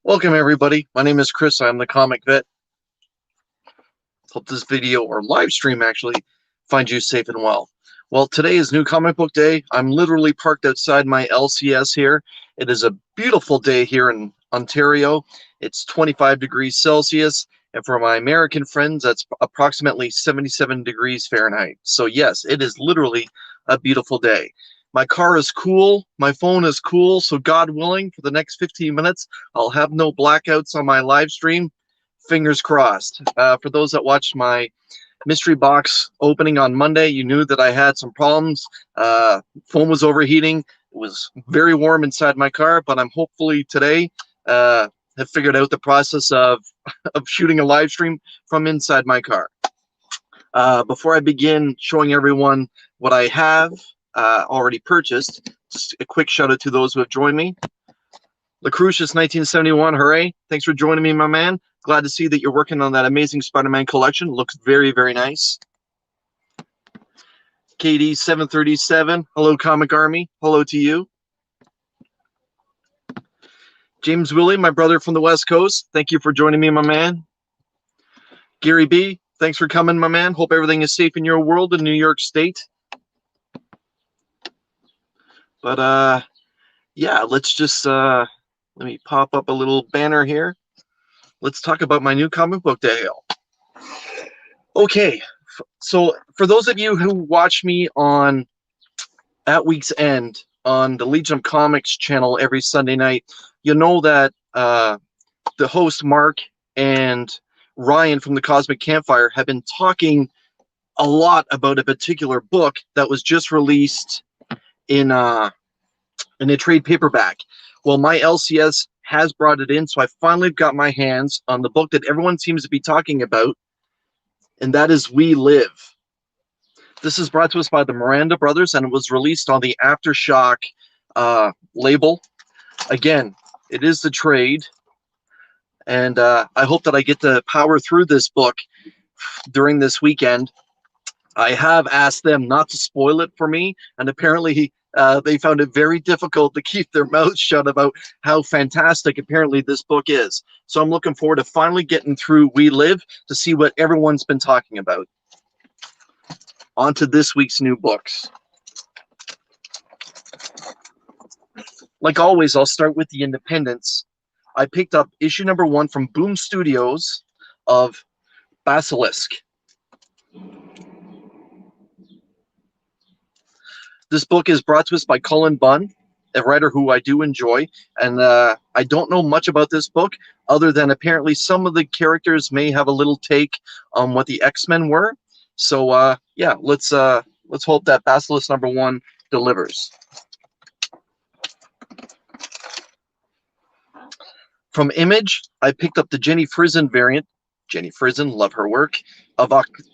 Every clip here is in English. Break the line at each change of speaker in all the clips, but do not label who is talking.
Welcome everybody. My name is Chris. I'm the Comic Vet. Hope this video or live stream actually finds you safe and well. Well, today is New Comic Book Day. I'm literally parked outside my LCS here. It is a beautiful day here in Ontario. It's 25 degrees Celsius, and for my American friends, that's approximately 77 degrees Fahrenheit. So yes, it is literally a beautiful day. My car is cool, my phone is cool, so God willing, for the next 15 minutes, I'll have no blackouts on my live stream. Fingers crossed. For those that watched my mystery box opening on Monday, you knew that I had some problems. Phone was overheating. It was very warm inside my car, but I'm hopefully today have figured out the process of shooting a live stream from inside my car. Before I begin showing everyone what I have already purchased, just a quick shout out to those who have joined me. Lacrucius 1971, hooray. Thanks for joining me, my man. Glad to see that you're working on that amazing Spider-Man collection. Looks very, very nice. KD 737, hello Comic Army. Hello to you. James Willie, my brother from the West Coast. Thank you for joining me, my man. Gary B, thanks for coming, my man. Hope everything is safe in your world in New York State. But yeah, let's just let me pop up a little banner here. Let's talk about my New Comic Book Day. Okay, so for those of you who watch me on At Week's End on the Legion of Comics channel every Sunday night, you know that the host Mark and Ryan from the Cosmic Campfire have been talking a lot about a particular book that was just released in a trade paperback. Well, my LCS has brought it in, so I finally got my hands on the book that everyone seems to be talking about, and that is We Live. This is brought to us by the Miranda Brothers, and it was released on the Aftershock label. Again, it is the trade, and I hope that I get to power through this book during this weekend. I have asked them not to spoil it for me, and apparently they found it very difficult to keep their mouths shut about how fantastic apparently this book is. So I'm looking forward to finally getting through We Live to see what everyone's been talking about. On to this week's new books. Like always, I'll start with the independents. I picked up issue number 1 from Boom Studios of Basilisk. This book is brought to us by Cullen Bunn, a writer who I do enjoy, and I don't know much about this book other than apparently some of the characters may have a little take on what the X-Men were. So yeah, let's hope that Basilisk number 1 delivers. From Image, I picked up the Jenny Frison variant. Jenny Frison, love her work, of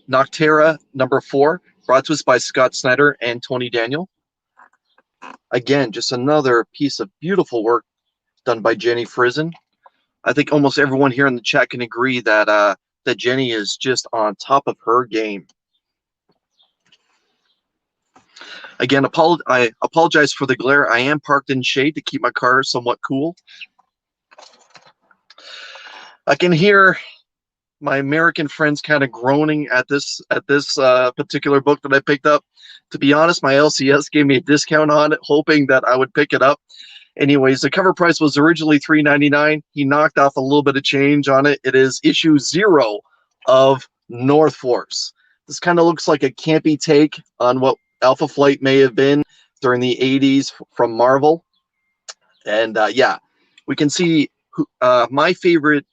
Noctera number 4. Brought to us by Scott Snyder and Tony Daniel. Again, just another piece of beautiful work done by Jenny Frison. I think almost everyone here in the chat can agree that that Jenny is just on top of her game. Again, I apologize for the glare. I am parked in shade to keep my car somewhat cool. I can hear my American friends kind of groaning at this particular book that I picked up. To be honest, my LCS gave me a discount on it, hoping that I would pick it up. Anyways, the cover price was originally $3.99. He knocked off a little bit of change on it. It is issue 0 of North Force. This kind of looks like a campy take on what Alpha Flight may have been during the 80s from Marvel. And yeah, we can see my favorite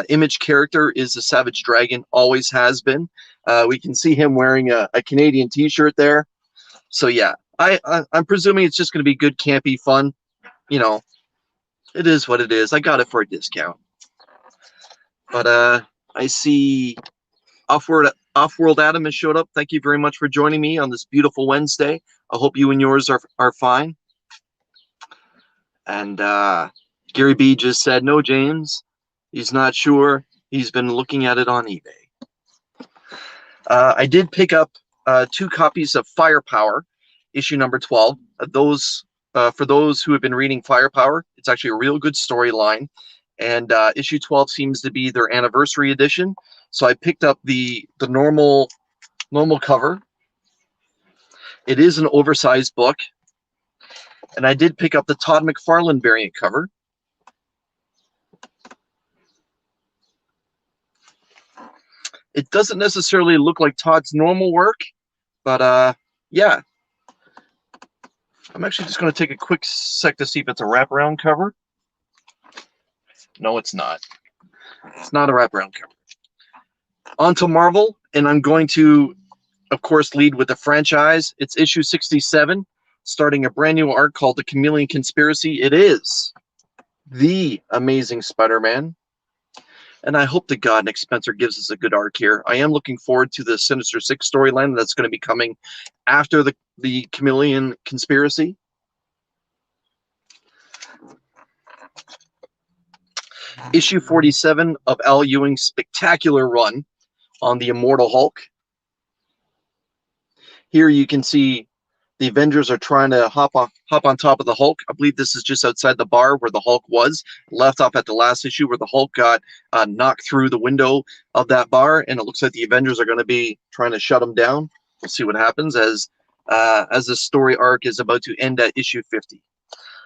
Image character is the Savage Dragon, always has been. We can see him wearing a Canadian t-shirt there. So yeah, I'm presuming it's just going to be good campy fun. You know, it is what it is. I got it for a discount. But I see Offworld Adam has showed up. Thank you very much for joining me on this beautiful Wednesday. I hope you and yours are fine. And Gary B just said, no, James. He's not sure. He's been looking at it on eBay. I did pick up 2 copies of Firepower, issue number 12. For those who have been reading Firepower, it's actually a real good storyline. and issue 12 seems to be their anniversary edition. So I picked up the normal cover. It is an oversized book, and I did pick up the Todd McFarlane variant cover. It doesn't necessarily look like Todd's normal work, but yeah. I'm actually just going to take a quick sec to see if it's a wraparound cover. No, it's not. It's not a wraparound cover. On to Marvel, and I'm going to, of course, lead with the franchise. It's issue 67, starting a brand new arc called The Chameleon Conspiracy. It is the Amazing Spider-Man. And I hope to God Nick Spencer gives us a good arc here. I am looking forward to the Sinister Six storyline that's going to be coming after the Chameleon Conspiracy. Issue 47 of Al Ewing's spectacular run on the Immortal Hulk. Here you can see the Avengers are trying to hop on top of the Hulk. I believe this is just outside the bar where the Hulk was. Left off at the last issue where the Hulk got knocked through the window of that bar, and it looks like the Avengers are going to be trying to shut him down. We'll see what happens as this story arc is about to end at issue 50.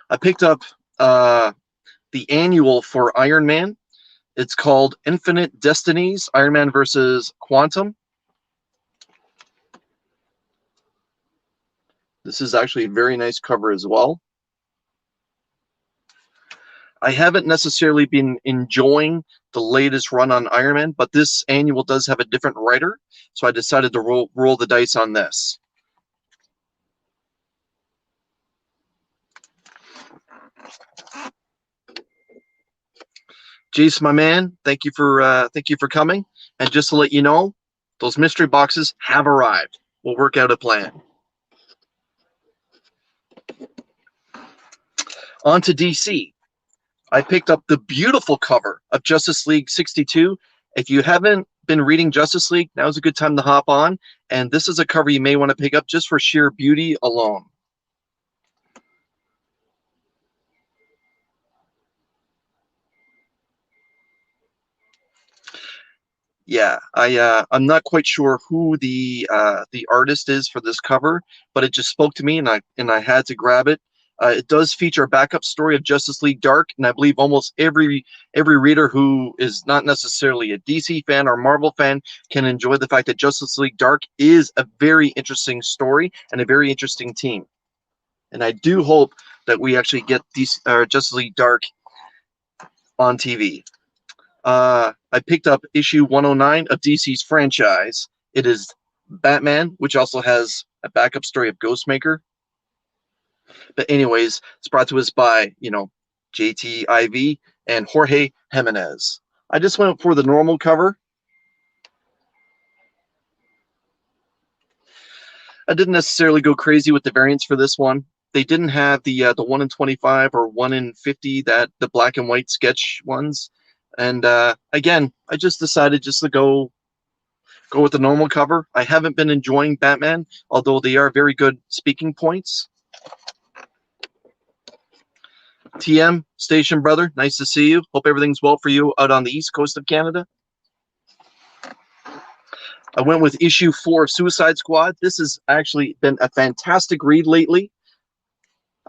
I picked up the annual for Iron Man. It's called Infinite Destinies, Iron Man versus Quantum. This is actually a very nice cover as well. I haven't necessarily been enjoying the latest run on Iron Man, but this annual does have a different writer, so I decided to roll the dice on this. Jace, my man, thank you for coming. And just to let you know, those mystery boxes have arrived. We'll work out a plan. On to DC. I picked up the beautiful cover of Justice League 62. If you haven't been reading Justice League, now's a good time to hop on. And this is a cover you may want to pick up just for sheer beauty alone. Yeah, I'm not quite sure who the artist is for this cover, but it just spoke to me, and I had to grab it. It does feature a backup story of Justice League Dark, and I believe almost every reader who is not necessarily a DC fan or Marvel fan can enjoy the fact that Justice League Dark is a very interesting story and a very interesting team. And I do hope that we actually get Justice League Dark on TV. I picked up issue 109 of DC's franchise. It is Batman, which also has a backup story of Ghostmaker. But anyways, it's brought to us by, JT IV and Jorge Jimenez. I just went for the normal cover. I didn't necessarily go crazy with the variants for this one. They didn't have the 1 in 25 or 1 in 50, that the black and white sketch ones. And again, I just decided just to go with the normal cover. I haven't been enjoying Batman, although they are very good speaking points. TM, Station Brother, nice to see you. Hope everything's well for you out on the east coast of Canada. I went with issue 4 of Suicide Squad. This has actually been a fantastic read lately.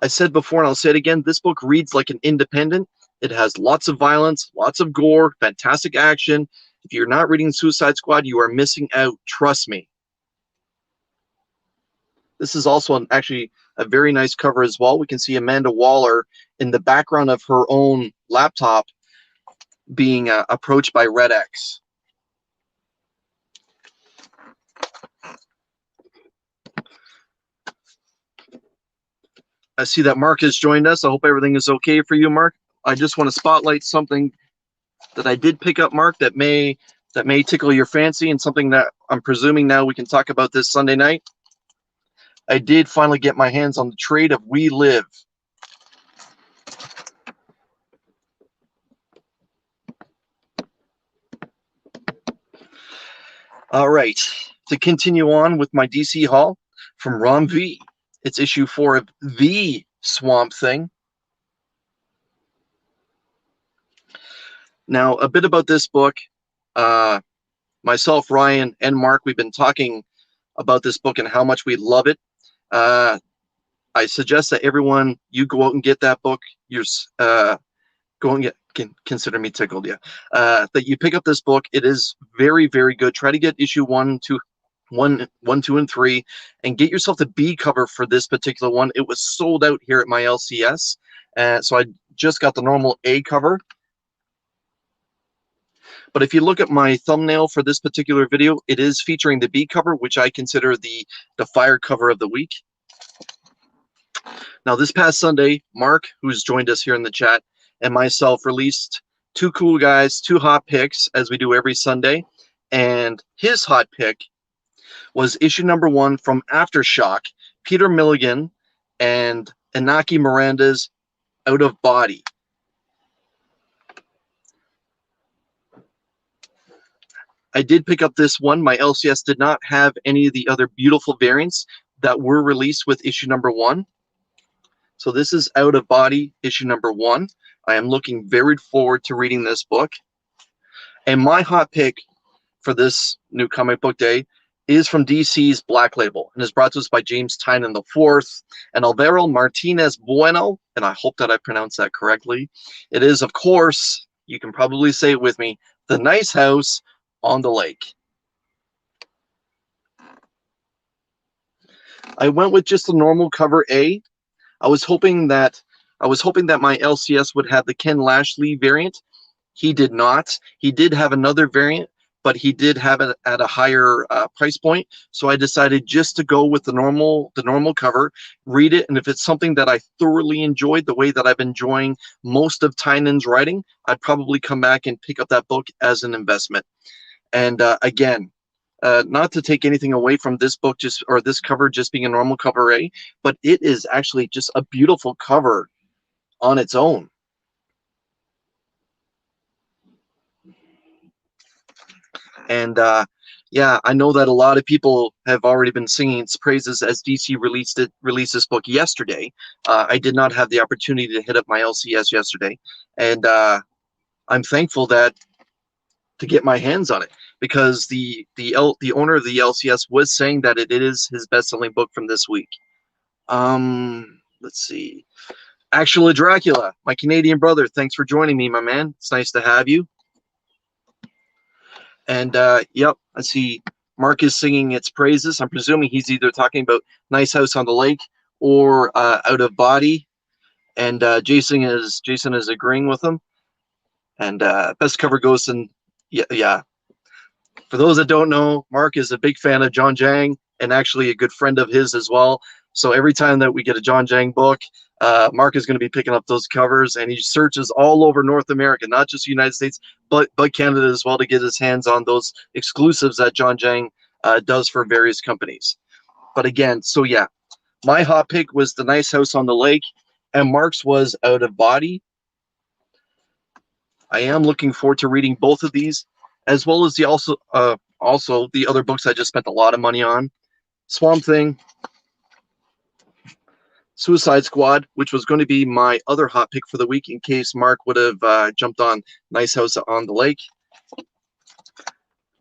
I said before, and I'll say it again, this book reads like an independent. It has lots of violence, lots of gore, fantastic action. If you're not reading Suicide Squad, you are missing out. Trust me. This is also actually a very nice cover as well. We can see Amanda Waller in the background of her own laptop being approached by Red X. I see that Mark has joined us. I hope everything is okay for you, Mark. I just want to spotlight something that I did pick up, Mark, that may tickle your fancy, and something that I'm presuming now we can talk about this Sunday night. I did finally get my hands on the trade of We Live. All right, to continue on with my DC haul from Rom V, it's issue 4 of The Swamp Thing. Now, a bit about this book. Myself, Ryan, and Mark, we've been talking about this book and how much we love it. I suggest that everyone, you go out and get that book. You're go and consider me tickled, yeah. That you pick up this book. It is very, very good. Try to get issue 1, 2, 2, and 3, and get yourself the B cover for this particular one. It was sold out here at my LCS, so I just got the normal A cover. But if you look at my thumbnail for this particular video, it is featuring the B cover, which I consider the fire cover of the week. Now, this past Sunday, Mark, who's joined us here in the chat, and myself released 2 cool guys, 2 hot picks, as we do every Sunday. And his hot pick was issue number 1 from Aftershock, Peter Milligan and Inaki Miranda's Out of Body. I did pick up this one. My LCS did not have any of the other beautiful variants that were released with issue number 1. So this is Out of Body, issue number 1. I am looking very forward to reading this book. And my hot pick for this new comic book day is from DC's Black Label, and is brought to us by James Tynion IV and Alvaro Martinez Bueno, and I hope that I pronounced that correctly. It is, of course, you can probably say it with me, The Nice House on the Lake. I went with just the normal cover A. I was hoping that my LCS would have the Ken Lashley variant. He did not. He did have another variant, but he did have it at a higher price point. So I decided just to go with the normal cover, read it, and if it's something that I thoroughly enjoyed, the way that I've been enjoying most of Tynion's writing, I'd probably come back and pick up that book as an investment. And again, not to take anything away from this book, or this cover just being a normal cover A, but it is actually just a beautiful cover on its own. And yeah, I know that a lot of people have already been singing its praises as DC released this book yesterday. I did not have the opportunity to hit up my LCS yesterday, and I'm thankful to get my hands on it, because the owner of the LCS was saying that it is his best-selling book from this week. Let's see. Actual Dracula, my Canadian brother, thanks for joining me, my man. It's nice to have you. And yep, I see Mark is singing its praises. I'm presuming he's either talking about Nice House on the Lake or Out of Body. And Jason is agreeing with him. And best cover goes in, yeah. For those that don't know, Mark is a big fan of John Jang, and actually a good friend of his as well. So every time that we get a John Jang book, Mark is going to be picking up those covers, and he searches all over North America, not just the United States, but Canada as well, to get his hands on those exclusives that John Jang does for various companies. But again, so yeah, my hot pick was The Nice House on the Lake, and Mark's was Out of Body. I am looking forward to reading both of these, as well as the also the other books I just spent a lot of money on. Swamp Thing, Suicide Squad, which was going to be my other hot pick for the week in case Mark would have jumped on Nice House on the Lake.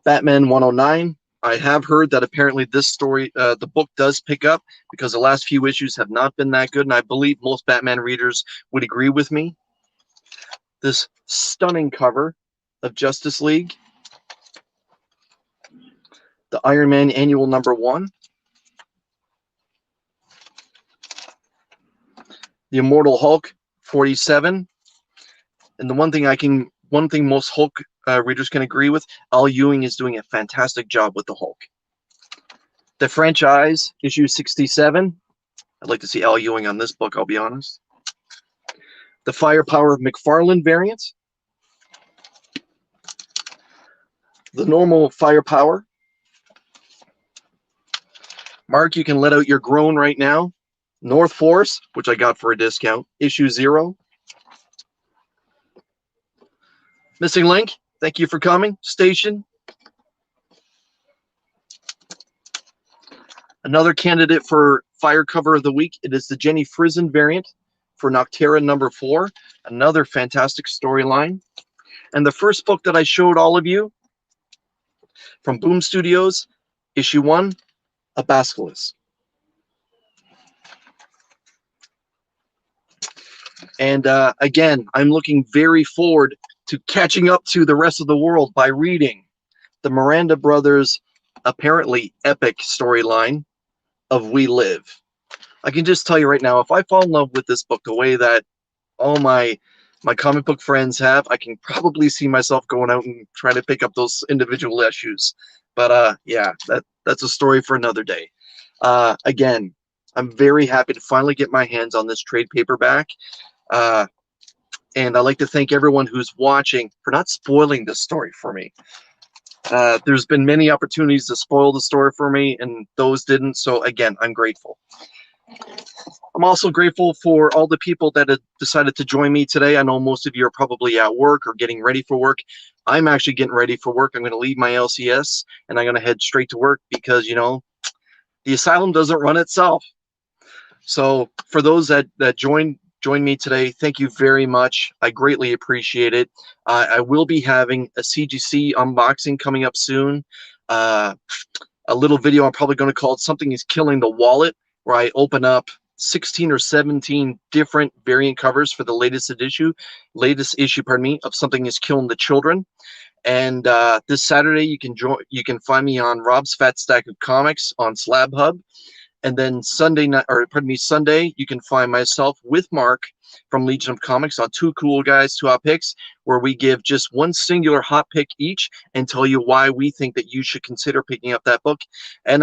Batman 109. I have heard that apparently this story, the book does pick up, because the last few issues have not been that good, and I believe most Batman readers would agree with me. This stunning cover of Justice League. The Iron Man Annual #1. The Immortal Hulk 47. And the one thing most Hulk readers can agree with, Al Ewing is doing a fantastic job with the Hulk. The Franchise, issue 67. I'd like to see Al Ewing on this book, I'll be honest. The Firepower McFarlane variant. The normal Firepower. Mark, you can let out your groan right now. North Force, which I got for a discount, issue 0. Missing Link, thank you for coming. Station. Another candidate for fire cover of the week, it is the Jenny Frison variant for Nocterra #4. Another fantastic storyline. And the first book that I showed all of you from Boom Studios, issue 1, A Basilisk. And again, I'm looking very forward to catching up to the rest of the world by reading the Miranda Brothers' apparently epic storyline of We Live. I can just tell you right now, if I fall in love with this book the way that all my comic book friends have, I can probably see myself going out and trying to pick up those individual issues. But yeah, that's a story for another day. Again, I'm very happy to finally get my hands on this trade paperback. And I'd like to thank everyone who's watching for not spoiling this story for me. There's been many opportunities to spoil the story for me, and those didn't. So again, I'm grateful. I'm also grateful for all the people that have decided to join me today. I know most of you are probably at work or getting ready for work. I'm actually getting ready for work. I'm going to leave my LCS and I'm going to head straight to work because, you know, the asylum doesn't run itself. So for those that join me today, thank you very much. I greatly appreciate it. I will be having a CGC unboxing coming up soon. A little video I'm probably going to call it Something is Killing the Wallet, where I open up 16 or 17 different variant covers for the latest issue, of Something is Killing the Children. And this Saturday you can find me on Rob's Fat Stack of Comics on Slab Hub. And then Sunday, you can find myself with Mark from Legion of Comics on Two Cool Guys, Two Hot Picks, where we give just one singular hot pick each and tell you why we think that you should consider picking up that book. And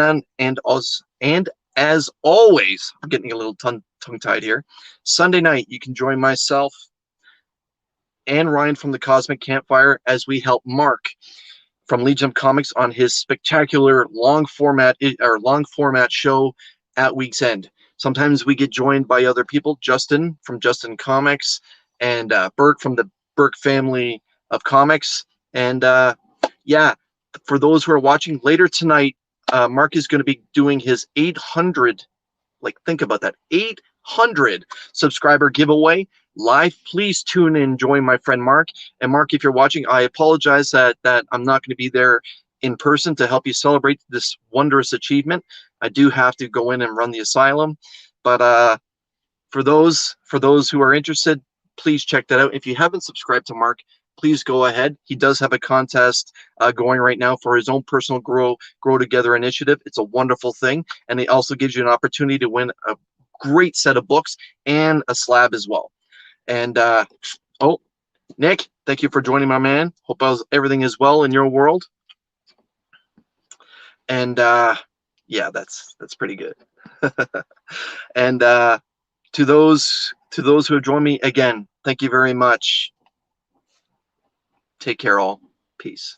as always, I'm getting a little tongue-tied here. Sunday night, you can join myself and Ryan from the Cosmic Campfire as we help Mark from Legion of Comics on his spectacular long format show at Week's End. Sometimes we get joined by other people, Justin from Justin Comics and Burke from the Burke family of comics. And yeah, for those who are watching later tonight, Mark is going to be doing his 800, like think about that, 800 subscriber giveaway live. Please tune in, join my friend Mark. And Mark, if you're watching, I apologize that I'm not going to be there in person to help you celebrate this wondrous achievement. I do have to go in and run the asylum, but for those who are interested, please check that out. If you haven't subscribed to Mark, please go ahead. He does have a contest going right now for his own personal Grow Together initiative. It's a wonderful thing, and it also gives you an opportunity to win a great set of books and a slab as well. And oh, Nick, thank you for joining, my man. Hope everything is well in your world. And yeah, that's pretty good. And to those who have joined me again, thank you very much. Take care, all. Peace.